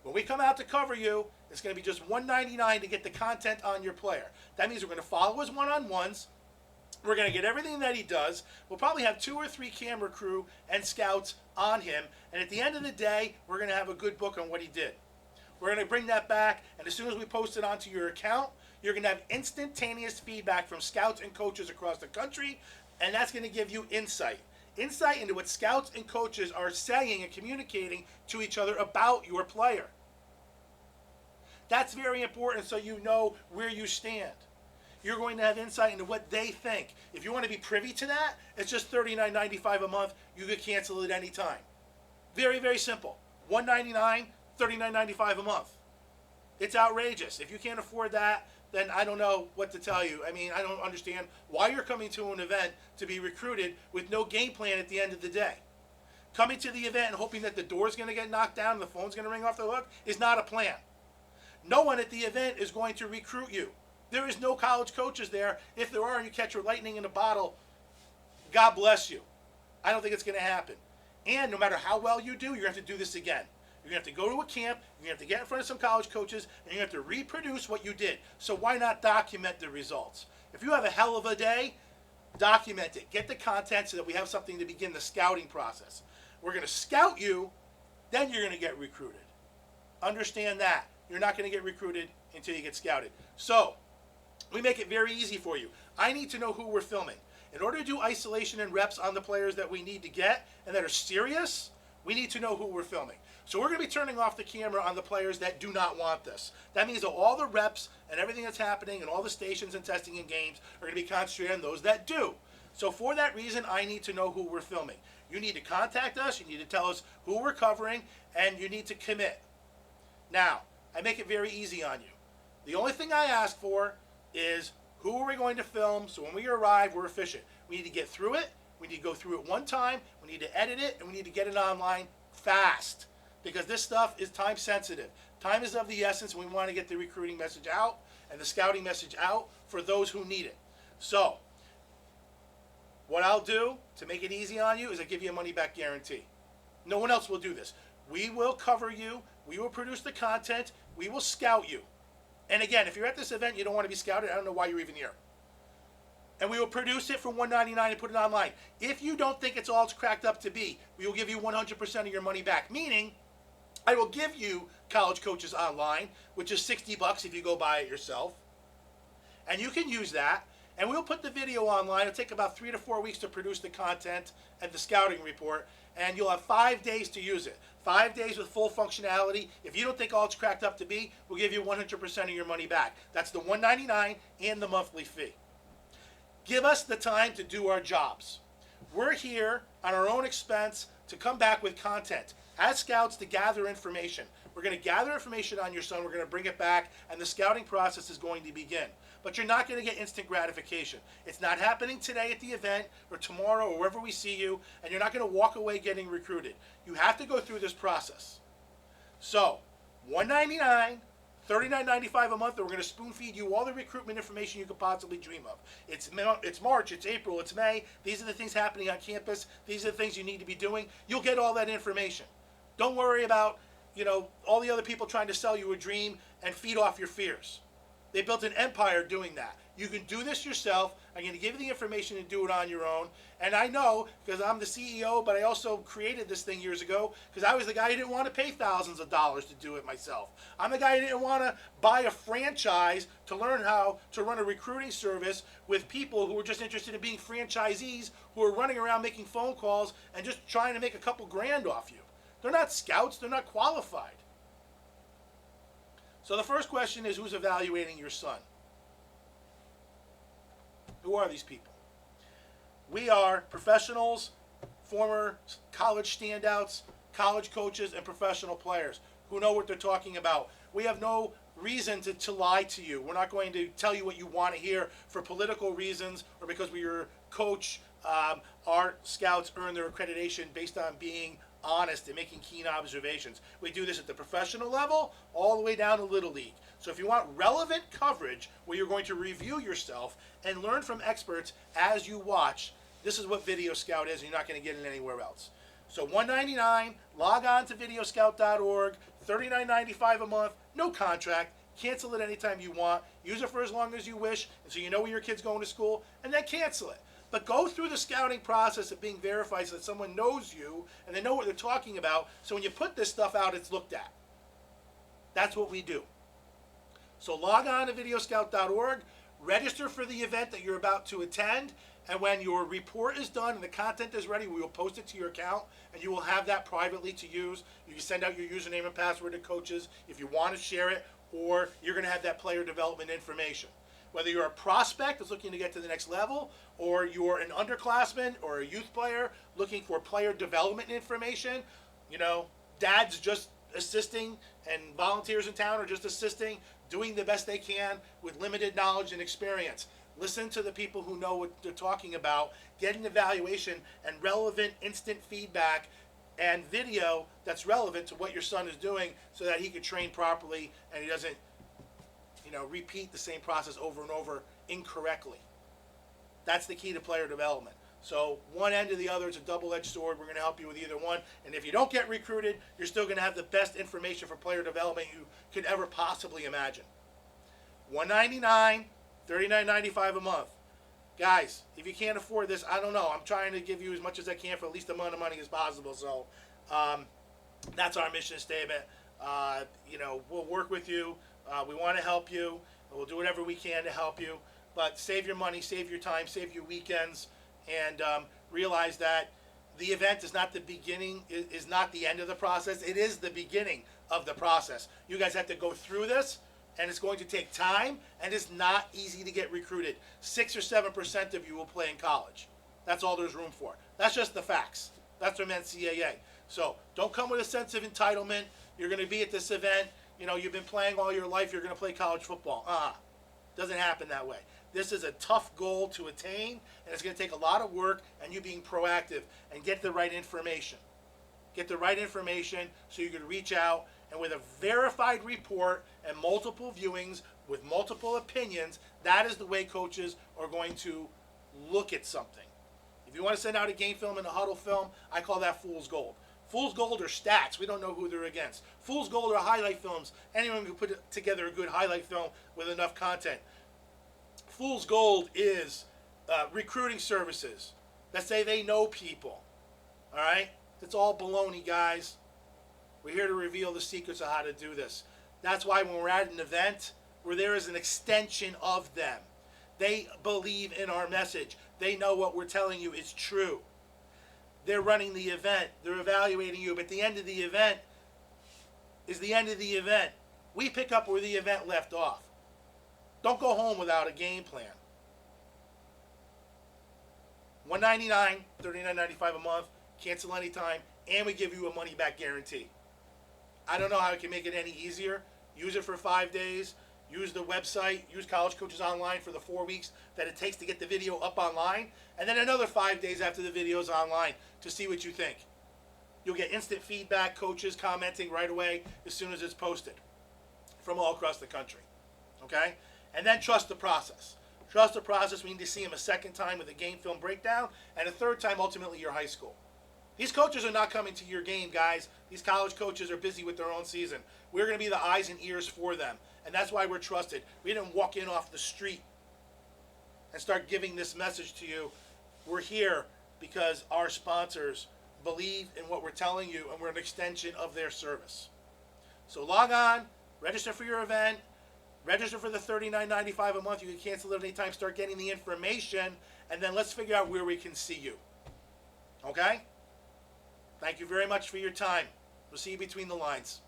When we come out to cover you, it's going to be just $199 to get the content on your player. That means we're going to follow his one-on-ones. We're going to get everything that he does. We'll probably have 2 or 3 camera crew and scouts on him. And at the end of the day, we're going to have a good book on what he did. We're going to bring that back, and as soon as we post it onto your account, you're going to have instantaneous feedback from scouts and coaches across the country, and that's going to give you insight. Insight into what scouts and coaches are saying and communicating to each other about your player. That's very important so you know where you stand. You're going to have insight into what they think. If you want to be privy to that, it's just $39.95 a month. You could cancel it any time. Very, very simple. $199, $39.95 a month. It's outrageous. If you can't afford that, then I don't know what to tell you. I mean, I don't understand why you're coming to an event to be recruited with no game plan at the end of the day. Coming to the event and hoping that the door's going to get knocked down and the phone's going to ring off the hook is not a plan. No one at the event is going to recruit you. There is no college coaches there. If there are and you catch your lightning in a bottle, God bless you. I don't think it's going to happen. And no matter how well you do, you're going to have to do this again. You're going to have to go to a camp, you're going to have to get in front of some college coaches, and you're going to have to reproduce what you did. So why not document the results? If you have a hell of a day, document it. Get the content so that we have something to begin the scouting process. We're going to scout you, then you're going to get recruited. Understand that. You're not going to get recruited until you get scouted. So, we make it very easy for you. I need to know who we're filming. In order to do isolation and reps on the players that we need to get and that are serious, we need to know who we're filming. So we're going to be turning off the camera on the players that do not want this. That means that all the reps and everything that's happening and all the stations and testing and games are going to be concentrated on those that do. So for that reason, I need to know who we're filming. You need to contact us, you need to tell us who we're covering, and you need to commit. Now, I make it very easy on you. The only thing I ask for is who are we going to film so when we arrive, we're efficient. We need to get through it, we need to go through it one time, we need to edit it, and we need to get it online fast. Because this stuff is time sensitive. Time is of the essence, and we want to get the recruiting message out and the scouting message out for those who need it. So, what I'll do to make it easy on you is I give you a money back guarantee. No one else will do this. We will cover you, we will produce the content, we will scout you. And again, if you're at this event and you don't want to be scouted, I don't know why you're even here. And we will produce it for $199 and put it online. If you don't think it's all it's cracked up to be, we will give you 100% of your money back. Meaning, I will give you College Coaches Online, which is $60 if you go buy it yourself. And you can use that. And we'll put the video online. It'll take about 3 to 4 weeks to produce the content and the scouting report. And you'll have 5 days to use it. 5 days with full functionality. If you don't think all it's cracked up to be, we'll give you 100% of your money back. That's the $199 and the monthly fee. Give us the time to do our jobs. We're here on our own expense to come back with content. As scouts, to gather information. We're going to gather information on your son, we're going to bring it back, and the scouting process is going to begin. But you're not going to get instant gratification. It's not happening today at the event, or tomorrow, or wherever we see you, and you're not going to walk away getting recruited. You have to go through this process. So, $199, $39.95 a month, and we're going to spoon feed you all the recruitment information you could possibly dream of. It's March, it's April, it's May. These are the things happening on campus. These are the things you need to be doing. You'll get all that information. Don't worry about, all the other people trying to sell you a dream and feed off your fears. They built an empire doing that. You can do this yourself. I'm going to give you the information to do it on your own. And I know, because I'm the CEO, but I also created this thing years ago, because I was the guy who didn't want to pay thousands of dollars to do it myself. I'm the guy who didn't want to buy a franchise to learn how to run a recruiting service with people who were just interested in being franchisees who are running around making phone calls and just trying to make a couple grand off you. They're not scouts. They're not qualified. So the first question is, who's evaluating your son? Who are these people? We are professionals, former college standouts, college coaches, and professional players who know what they're talking about. We have no reason to lie to you. We're not going to tell you what you want to hear for political reasons or because we're your coach. Our scouts earn their accreditation based on being honest and making keen observations. We do this at the professional level all the way down to Little League. So if you want relevant coverage where you're going to review yourself and learn from experts as you watch, this is what Video Scout is, and you're not going to get it anywhere else. So $199, log on to videoscout.org, $39.95 a month, no contract. Cancel it anytime you want. Use it for as long as you wish, and so you know where your kid's going to school, and then cancel it. But go through the scouting process of being verified so that someone knows you and they know what they're talking about. So when you put this stuff out, it's looked at. That's what we do. So log on to videoscout.org, register for the event that you're about to attend, and when your report is done and the content is ready, we will post it to your account, and you will have that privately to use. You can send out your username and password to coaches if you want to share it, or you're going to have that player development information. Whether you're a prospect that's looking to get to the next level, or you're an underclassman or a youth player looking for player development information, dads just assisting and volunteers in town are just assisting, doing the best they can with limited knowledge and experience. Listen to the people who know what they're talking about, get an evaluation and relevant instant feedback and video that's relevant to what your son is doing so that he can train properly and he doesn't repeat the same process over and over incorrectly. That's the key to player development. So one end or the other, it's a double-edged sword. We're going to help you with either one. And if you don't get recruited, you're still going to have the best information for player development you could ever possibly imagine. $199, $39.95 a month. Guys, if you can't afford this, I don't know. I'm trying to give you as much as I can for the least amount of money as possible. So that's our mission statement. We'll work with you. We want to help you. We'll do whatever we can to help you. But save your money, save your time, save your weekends, and realize that the event is not the beginning, is not the end of the process. It is the beginning of the process. You guys have to go through this, and it's going to take time, and it's not easy to get recruited. 6 or 7% of you will play in college. That's all there's room for. That's just the facts. That's from NCAA. So don't come with a sense of entitlement. You're going to be at this event. You've been playing all your life. You're going to play college football. Doesn't happen that way. This is a tough goal to attain, and it's going to take a lot of work and you being proactive and get the right information. Get the right information so you can reach out, and with a verified report and multiple viewings with multiple opinions, that is the way coaches are going to look at something. If you want to send out a game film and a huddle film, I call that fool's gold. Fool's gold are stats. We don't know who they're against. Fool's gold are highlight films. Anyone can put together a good highlight film with enough content. Fool's gold is recruiting services that say they know people. All right? It's all baloney, guys. We're here to reveal the secrets of how to do this. That's why when we're at an event, we're there as an extension of them. They believe in our message. They know what we're telling you is true. They're running the event. They're evaluating you. But the end of the event is the end of the event. We pick up where the event left off. Don't go home without a game plan. $199, $39.95 a month. Cancel anytime. And we give you a money-back guarantee. I don't know how I can make it any easier. Use it for 5 days. Use the website. Use College Coaches Online for the 4 weeks that it takes to get the video up online. And then another 5 days after the video is online to see what you think. You'll get instant feedback, coaches commenting right away as soon as it's posted from all across the country. Okay? And then trust the process. Trust the process. We need to see them a second time with a game film breakdown, and a third time, ultimately, your high school. These coaches are not coming to your game, guys. These college coaches are busy with their own season. We're going to be the eyes and ears for them, and that's why we're trusted. We didn't walk in off the street and start giving this message to you. We're here because our sponsors believe in what we're telling you, and we're an extension of their service. So log on, register for your event, register for the $39.95 a month. You can cancel it anytime, start getting the information, and then let's figure out where we can see you. Okay? Thank you very much for your time. We'll see you between the lines.